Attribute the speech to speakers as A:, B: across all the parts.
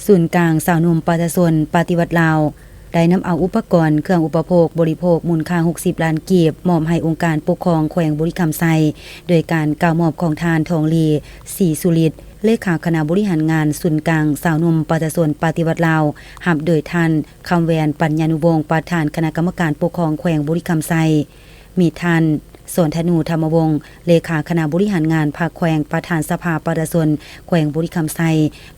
A: ศูนย์กลางสาวหนุ่มประชาชนปฏิวัติลาวได้นำเอาอุปกรณ์เครื่องอุปโภคบริโภคมูลค่า60ล้านกีบมอบให้องค์การปกครองแขวงบุรีรัมย์ไซโดยการกล่าวมอบของทานทองลีศรีสุริตเลขาคณะบริหารงานศูนย์กลางสาวหนุ่มประชาชนปฏิวัติลาวรับโดยท่านคำแวนปัญญานุวงศ์ประธานคณะกรรมการปกครองแขวงบุรีรัมย์ไซมีท่านสนธนูธรรมวงศ์เลขาคณะบริหารงานภาคแขวงประธานสภาประชาชนแขวงบุรีรัมย์ไซ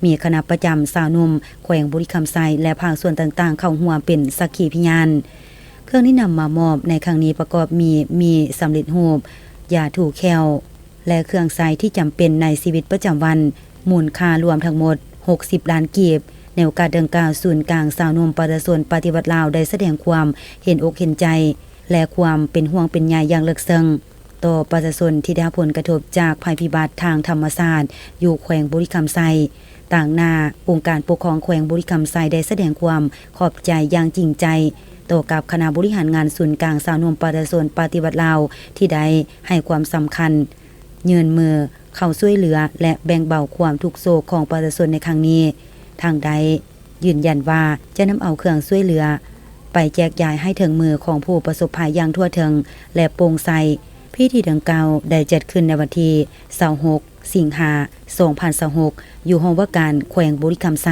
A: มีคณะประจำสาวหนุ่มแขวงบุรีรัมย์ไซและภาคส่วนต่างๆเข้าร่วมเป็นสักขีพยานเครื่องที่นำมามอบในครั้งนี้ประกอบมีสำเร็จรูปยาถูแคลและเครื่องใช้ที่จำเป็นในชีวิตประจำวันมูลค่ารวมทั้งหมด60ล้านกีบในโอกาสดังกล่าวศูนย์กลางสาวหนุ่มประชาชนปฏิวัติลาวได้แสดงความเห็นอกเห็นใจและความเป็นห่วงเป็นใยอย่างลึกซึ้งต่อประชาชนที่ได้รับผลกระทบจากภัยพิบัติทางธรรมชาติอยู่แขวงบุรีรัมย์ไซต่างหน้าองค์การปกครองแขวงบุรีรัมย์ไซได้แสดงความขอบใจอย่างจริงใจต่อกับคณะบริหารงานศูนย์กลางสาวหนุ่มประชาชนปฏิวัติลาวที่ได้ให้ความสำคัญยื่นมือเข้าช่วยเหลือและแบ่งเบาความทุกข์โศกของประชาชนในครั้งนี้ทางใดยืนยันว่าจะนำเอาเครื่องช่วยเหลือไปแจกจ่ายให้ถึงมือของผู้ประสบภัยอย่างทั่วถึงและโปร่งใสพิธีดังกล่าวได้จัดขึ้นในวันที่26 สิงหาคม 2026อยู่ห้องว่าการแขวงบุรีรัมย์ไซ